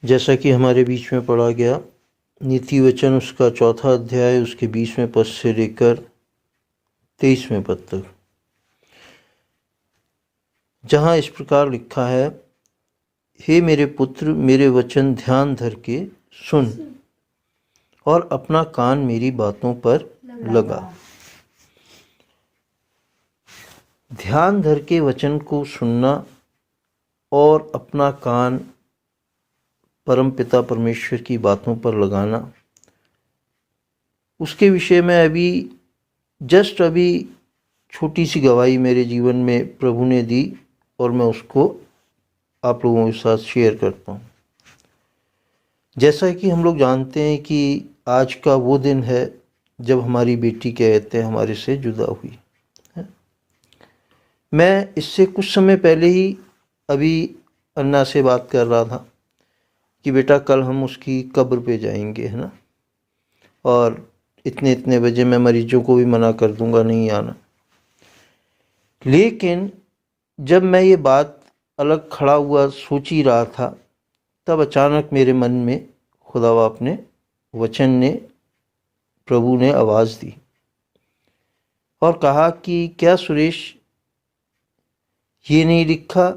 जैसा कि हमारे बीच में पढ़ा गया, नीति वचन उसका 4 अध्याय उसके 20वें पद से लेकर 23वें पद तक, जहाँ इस प्रकार लिखा है, हे मेरे पुत्र, मेरे वचन ध्यान धर के सुन और अपना कान मेरी बातों पर लगा। ध्यान धर के वचन को सुनना और अपना कान परम पिता परमेश्वर की बातों पर लगाना, उसके विषय में अभी छोटी सी गवाही मेरे जीवन में प्रभु ने दी और मैं उसको आप लोगों के साथ शेयर करता हूँ। जैसा कि हम लोग जानते हैं कि आज का वो दिन है जब हमारी बेटी कहते हैं हमारे से जुदा हुई है। मैं इससे कुछ समय पहले ही अभी अन्ना से बात कर रहा था कि बेटा कल हम उसकी कब्र पे जाएंगे, है ना, और इतने बजे मैं मरीजों को भी मना कर दूंगा नहीं आना। लेकिन जब मैं ये बात अलग खड़ा हुआ सोच ही रहा था, तब अचानक मेरे मन में खुदा बाप ने वचन ने प्रभु ने आवाज़ दी और कहा कि क्या सुरेश, ये नहीं लिखा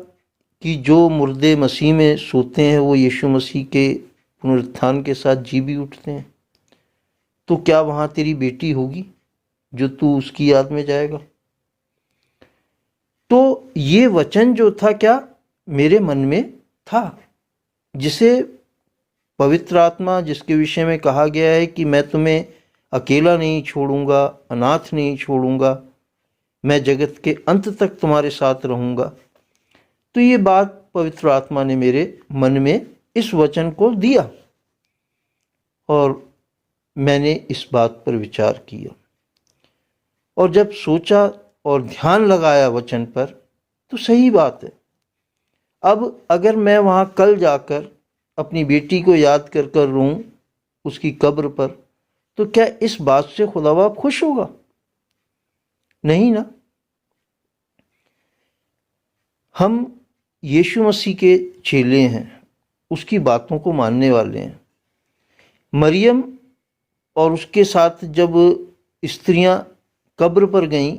कि जो मुर्दे मसीह में सोते हैं वो यीशु मसीह के पुनरुत्थान के साथ जी भी उठते हैं? तो क्या वहाँ तेरी बेटी होगी जो तू उसकी याद में जाएगा? तो ये वचन जो था क्या मेरे मन में था, जिसे पवित्र आत्मा, जिसके विषय में कहा गया है कि मैं तुम्हें अकेला नहीं छोड़ूंगा, अनाथ नहीं छोड़ूंगा, मैं जगत के अंत तक तुम्हारे साथ रहूंगा। तो ये बात पवित्र आत्मा ने मेरे मन में इस वचन को दिया और मैंने इस बात पर विचार किया और जब सोचा और ध्यान लगाया वचन पर, तो सही बात है। अब अगर मैं वहाँ कल जाकर अपनी बेटी को याद कर कर रोऊं उसकी कब्र पर, तो क्या इस बात से खुदा बाप खुश होगा? नहीं ना। हम यीशु मसीह के चेले हैं, उसकी बातों को मानने वाले हैं। मरियम और उसके साथ जब स्त्रियां कब्र पर गईं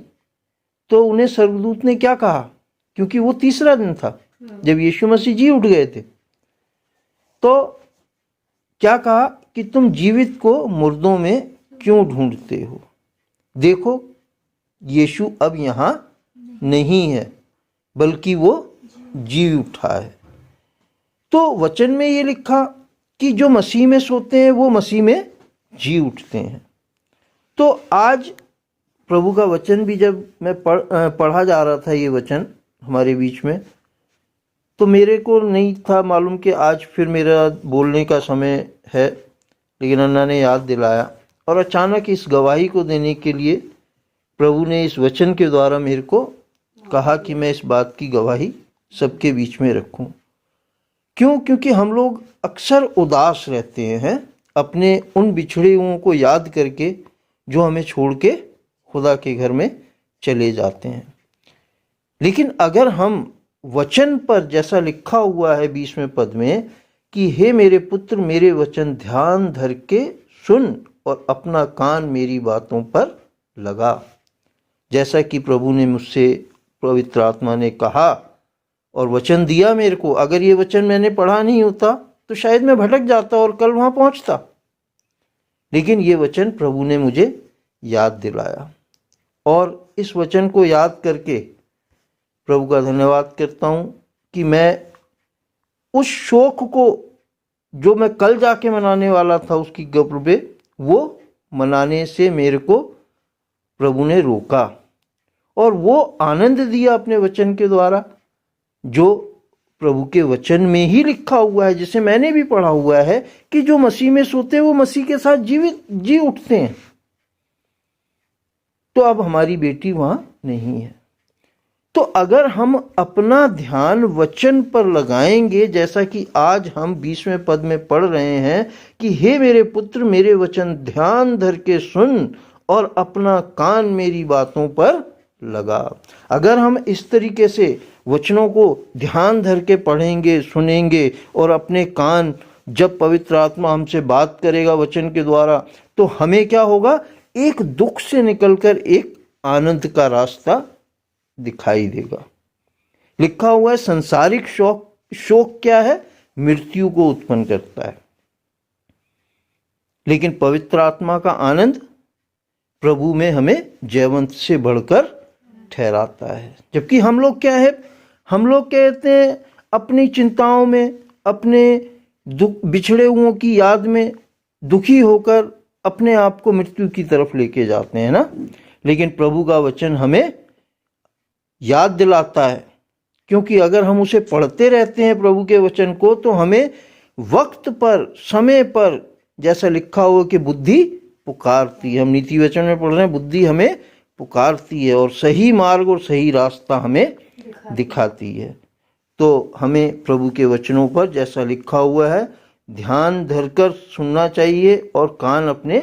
तो उन्हें स्वर्गदूत ने क्या कहा, क्योंकि वो तीसरा दिन था जब यीशु मसीह जी उठ गए थे, तो क्या कहा कि तुम जीवित को मुर्दों में क्यों ढूंढते हो? देखो यीशु अब यहाँ नहीं है, बल्कि वो जी उठा है। तो वचन में ये लिखा कि जो मसीह में सोते हैं वो मसीह में जी उठते हैं। तो आज प्रभु का वचन भी जब मैं पढ़ा जा रहा था ये वचन हमारे बीच में, तो मेरे को नहीं था मालूम कि आज फिर मेरा बोलने का समय है, लेकिन अन्ना ने याद दिलाया और अचानक इस गवाही को देने के लिए प्रभु ने इस वचन के द्वारा मेरे को कहा कि मैं इस बात की गवाही सबके बीच में रखूं। क्यों? क्योंकि हम लोग अक्सर उदास रहते हैं अपने उन बिछड़े हुओं को याद करके जो हमें छोड़ के खुदा के घर में चले जाते हैं। लेकिन अगर हम वचन पर, जैसा लिखा हुआ है 20वें पद में कि हे मेरे पुत्र, मेरे वचन ध्यान धर के सुन और अपना कान मेरी बातों पर लगा, जैसा कि प्रभु ने मुझसे पवित्र आत्मा ने कहा और वचन दिया मेरे को। अगर ये वचन मैंने पढ़ा नहीं होता तो शायद मैं भटक जाता और कल वहां पहुंचता, लेकिन ये वचन प्रभु ने मुझे याद दिलाया और इस वचन को याद करके प्रभु का धन्यवाद करता हूं कि मैं उस शोक को जो मैं कल जाके मनाने वाला था उसकी कब्र पे, वो मनाने से मेरे को प्रभु ने रोका और वो आनंद दिया अपने वचन के द्वारा, जो प्रभु के वचन में ही लिखा हुआ है, जिसे मैंने भी पढ़ा हुआ है कि जो मसीह में सोते हैं वो मसीह के साथ जी उठते हैं। तो अब हमारी बेटी वहां नहीं है। तो अगर हम अपना ध्यान वचन पर लगाएंगे, जैसा कि आज हम 20वें पद में पढ़ रहे हैं कि हे मेरे पुत्र, मेरे वचन ध्यान धर के सुन और अपना कान मेरी बातों पर लगा। अगर हम इस तरीके से वचनों को ध्यान धर के पढ़ेंगे, सुनेंगे और अपने कान जब पवित्र आत्मा हमसे बात करेगा वचन के द्वारा, तो हमें क्या होगा, एक दुख से निकलकर एक आनंद का रास्ता दिखाई देगा। लिखा हुआ है संसारिक शोक क्या है, मृत्यु को उत्पन्न करता है, लेकिन पवित्र आत्मा का आनंद प्रभु में हमें जयवंत से बढ़कर ठहराता है। जबकि हम लोग क्या है, हम लोग कहते हैं अपनी चिंताओं में, अपने दुख बिछड़े हुओं की याद में दुखी होकर अपने आप को मृत्यु की तरफ लेके जाते हैं ना। लेकिन प्रभु का वचन हमें याद दिलाता है, क्योंकि अगर हम उसे पढ़ते रहते हैं प्रभु के वचन को, तो हमें वक्त पर, समय पर, जैसा लिखा हुआ कि बुद्धि पुकारती है, हम नीति वचन में पढ़ रहे हैं, बुद्धि हमें पुकारती है और सही मार्ग और सही रास्ता हमें दिखाती है। तो हमें प्रभु के वचनों पर, जैसा लिखा हुआ है, ध्यान धरकर सुनना चाहिए और कान अपने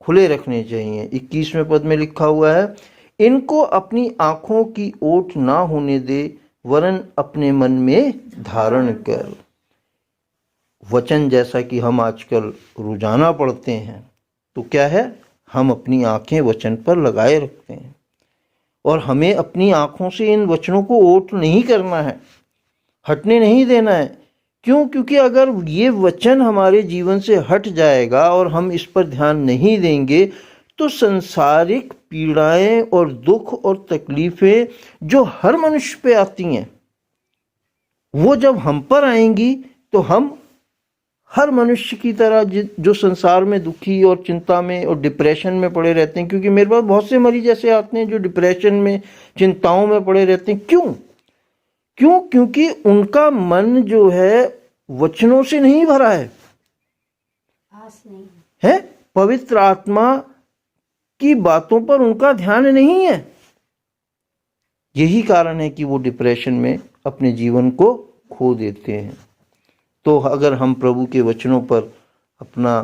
खुले रखने चाहिए। 21वें पद में लिखा हुआ है, इनको अपनी आंखों की ओट ना होने दे, वरन अपने मन में धारण कर। वचन जैसा कि हम आजकल रोजाना पढ़ते हैं, तो क्या है, हम अपनी आंखें वचन पर लगाए रखते हैं और हमें अपनी आंखों से इन वचनों को ओट नहीं करना है, हटने नहीं देना है। क्यों? क्योंकि अगर ये वचन हमारे जीवन से हट जाएगा और हम इस पर ध्यान नहीं देंगे, तो संसारिक पीड़ाएं और दुख और तकलीफें जो हर मनुष्य पे आती हैं, वो जब हम पर आएंगी तो हम हर मनुष्य की तरह जो संसार में दुखी और चिंता में और डिप्रेशन में पड़े रहते हैं, क्योंकि मेरे पास बहुत से मरीज ऐसे आते हैं जो डिप्रेशन में, चिंताओं में पड़े रहते हैं। क्यों? क्योंकि उनका मन जो है वचनों से नहीं भरा है, है पवित्र आत्मा की बातों पर उनका ध्यान नहीं है। यही कारण है कि वो डिप्रेशन में अपने जीवन को खो देते हैं। तो अगर हम प्रभु के वचनों पर अपना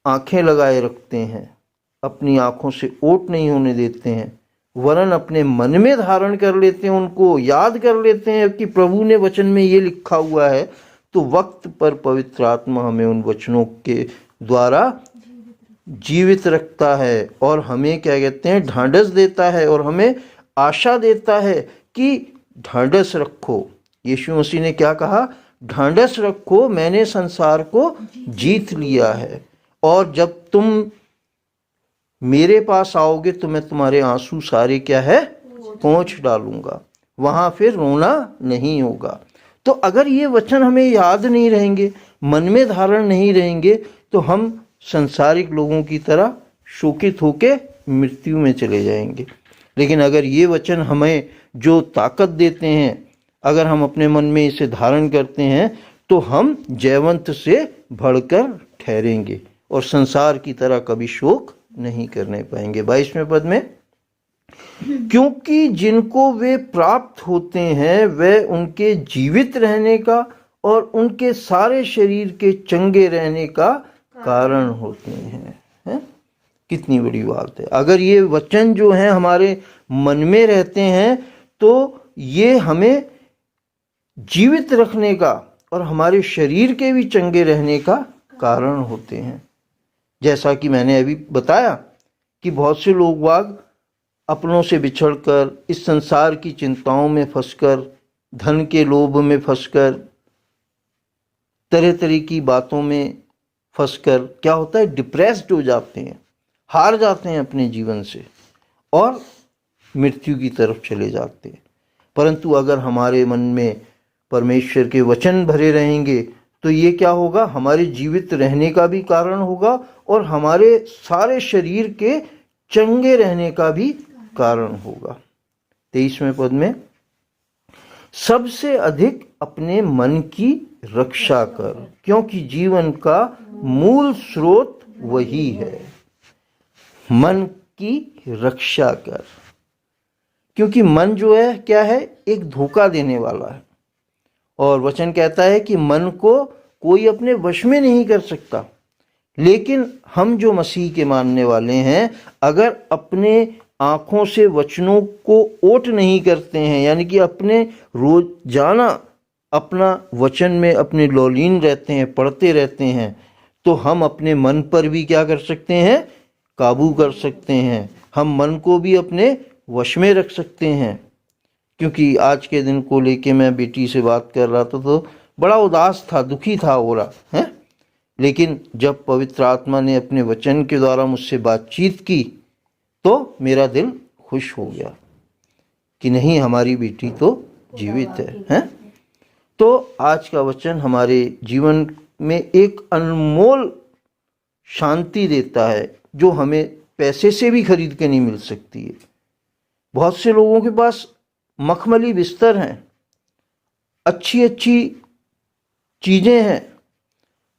आंखें लगाए रखते हैं, अपनी आंखों से ओट नहीं होने देते हैं, वरन अपने मन में धारण कर लेते हैं, उनको याद कर लेते हैं कि प्रभु ने वचन में ये लिखा हुआ है, तो वक्त पर पवित्र आत्मा हमें उन वचनों के द्वारा जीवित रखता है और हमें क्या कहते हैं, ढांढस देता है और हमें आशा देता है कि ढांढस रखो। यीशु मसीह ने क्या कहा, ढांढस रखो, मैंने संसार को जीत लिया है और जब तुम मेरे पास आओगे तो मैं तुम्हारे आंसू सारे क्या है, पोंछ डालूंगा, वहां फिर रोना नहीं होगा। तो अगर ये वचन हमें याद नहीं रहेंगे, मन में धारण नहीं रहेंगे, तो हम संसारिक लोगों की तरह शोकित होके मृत्यु में चले जाएंगे। लेकिन अगर ये वचन हमें जो ताकत देते हैं, अगर हम अपने मन में इसे धारण करते हैं, तो हम जयवंत से बढ़कर ठहरेंगे और संसार की तरह कभी शोक नहीं करने पाएंगे। 22वें पद में, क्योंकि जिनको वे प्राप्त होते हैं वे उनके जीवित रहने का और उनके सारे शरीर के चंगे रहने का कारण होते हैं। है? कितनी बड़ी बात है। अगर ये वचन जो है हमारे मन में रहते हैं, तो ये हमें जीवित रखने का और हमारे शरीर के भी चंगे रहने का कारण होते हैं। जैसा कि मैंने अभी बताया कि बहुत से लोग बाग अपनों से बिछड़कर, इस संसार की चिंताओं में फंसकर, धन के लोभ में फंसकर, तरह तरह की बातों में फंसकर क्या होता है, डिप्रेस्ड हो जाते हैं, हार जाते हैं अपने जीवन से और मृत्यु की तरफ चले जाते हैं। परंतु अगर हमारे मन में परमेश्वर के वचन भरे रहेंगे, तो ये क्या होगा, हमारे जीवित रहने का भी कारण होगा और हमारे सारे शरीर के चंगे रहने का भी कारण होगा। 23वें पद में, सबसे अधिक अपने मन की रक्षा कर, क्योंकि जीवन का मूल स्रोत वही है। मन की रक्षा कर, क्योंकि मन जो है क्या है, एक धोखा देने वाला है और वचन कहता है कि मन को कोई अपने वश में नहीं कर सकता। लेकिन हम जो मसीह के मानने वाले हैं, अगर अपने आँखों से वचनों को ओट नहीं करते हैं, यानी कि अपने रोजाना अपना वचन में अपने लौलीन रहते हैं, पढ़ते रहते हैं, तो हम अपने मन पर भी क्या कर सकते हैं, काबू कर सकते हैं। हम मन को भी अपने वश में रख सकते हैं। क्योंकि आज के दिन को लेके मैं बेटी से बात कर रहा था तो बड़ा उदास था, दुखी था हो रहा है। लेकिन जब पवित्र आत्मा ने अपने वचन के द्वारा मुझसे बातचीत की तो मेरा दिल खुश हो गया कि नहीं, हमारी बेटी तो जीवित है। तो आज का वचन हमारे जीवन में एक अनमोल शांति देता है जो हमें पैसे से भी खरीद के नहीं मिल सकती है। बहुत से लोगों के पास मखमली बिस्तर हैं, अच्छी अच्छी चीज़ें हैं,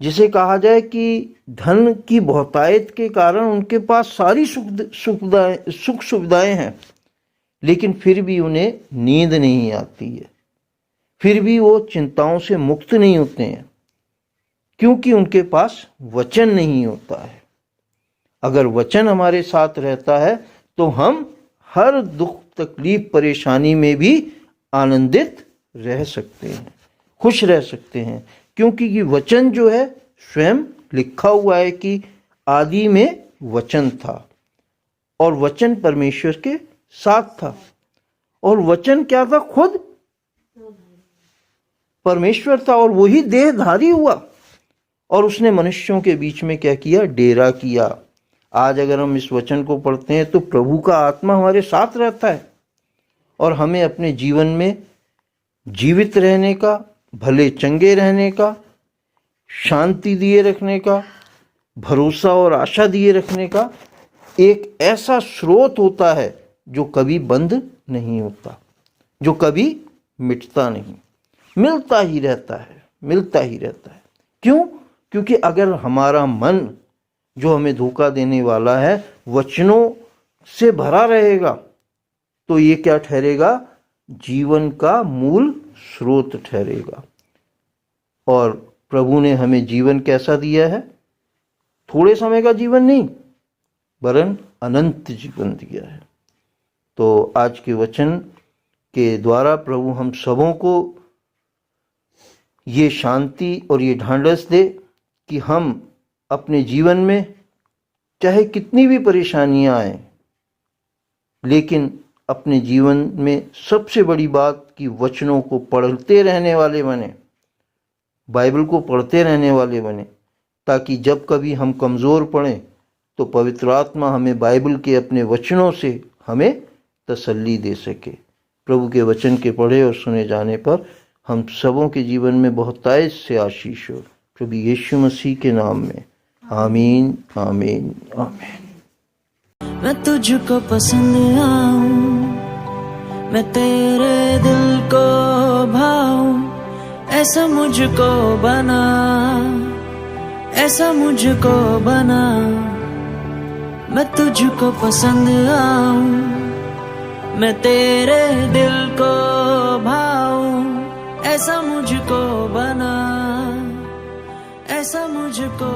जिसे कहा जाए कि धन की बहुतायत के कारण उनके पास सारी सुख सुविधाएं हैं, लेकिन फिर भी उन्हें नींद नहीं आती है, फिर भी वो चिंताओं से मुक्त नहीं होते हैं, क्योंकि उनके पास वचन नहीं होता है। अगर वचन हमारे साथ रहता है तो हम हर दुख तकलीफ परेशानी में भी आनंदित रह सकते हैं, खुश रह सकते हैं। क्योंकि ये वचन जो है स्वयं लिखा हुआ है कि आदि में वचन था और वचन परमेश्वर के साथ था, और वचन क्या था, खुद परमेश्वर था, और वही देहधारी हुआ और उसने मनुष्यों के बीच में क्या किया, डेरा किया। आज अगर हम इस वचन को पढ़ते हैं तो प्रभु का आत्मा हमारे साथ रहता है और हमें अपने जीवन में जीवित रहने का, भले चंगे रहने का, शांति दिए रखने का, भरोसा और आशा दिए रखने का एक ऐसा स्रोत होता है जो कभी बंद नहीं होता, जो कभी मिटता नहीं, मिलता ही रहता है, मिलता ही रहता है। क्यों? क्योंकि अगर हमारा मन जो हमें धोखा देने वाला है वचनों से भरा रहेगा तो ये क्या ठहरेगा, जीवन का मूल स्रोत ठहरेगा। और प्रभु ने हमें जीवन कैसा दिया है, थोड़े समय का जीवन नहीं वरन अनंत जीवन दिया है। तो आज के वचन के द्वारा प्रभु हम सबों को ये शांति और ये ढांढस दे कि हम अपने जीवन में चाहे कितनी भी परेशानियां आए, लेकिन अपने जीवन में सबसे बड़ी बात कि वचनों को पढ़ते रहने वाले बने, बाइबल को पढ़ते रहने वाले बने, ताकि जब कभी हम कमज़ोर पड़ें तो पवित्र आत्मा हमें बाइबल के अपने वचनों से हमें तसल्ली दे सके। प्रभु के वचन के पढ़े और सुने जाने पर हम सबों के जीवन में बहुतायत से आशीष हो, प्रभु यीशु मसीह के नाम में, आमीन आमीन आमीन। मैं तुझको पसंद आऊं, मैं तेरे दिल को भाऊं, ऐसा मुझको बना, ऐसा मुझको बना। मैं तुझको पसंद आऊं, मैं तेरे दिल को भाऊं, ऐसा मुझको बना, ऐसा मुझको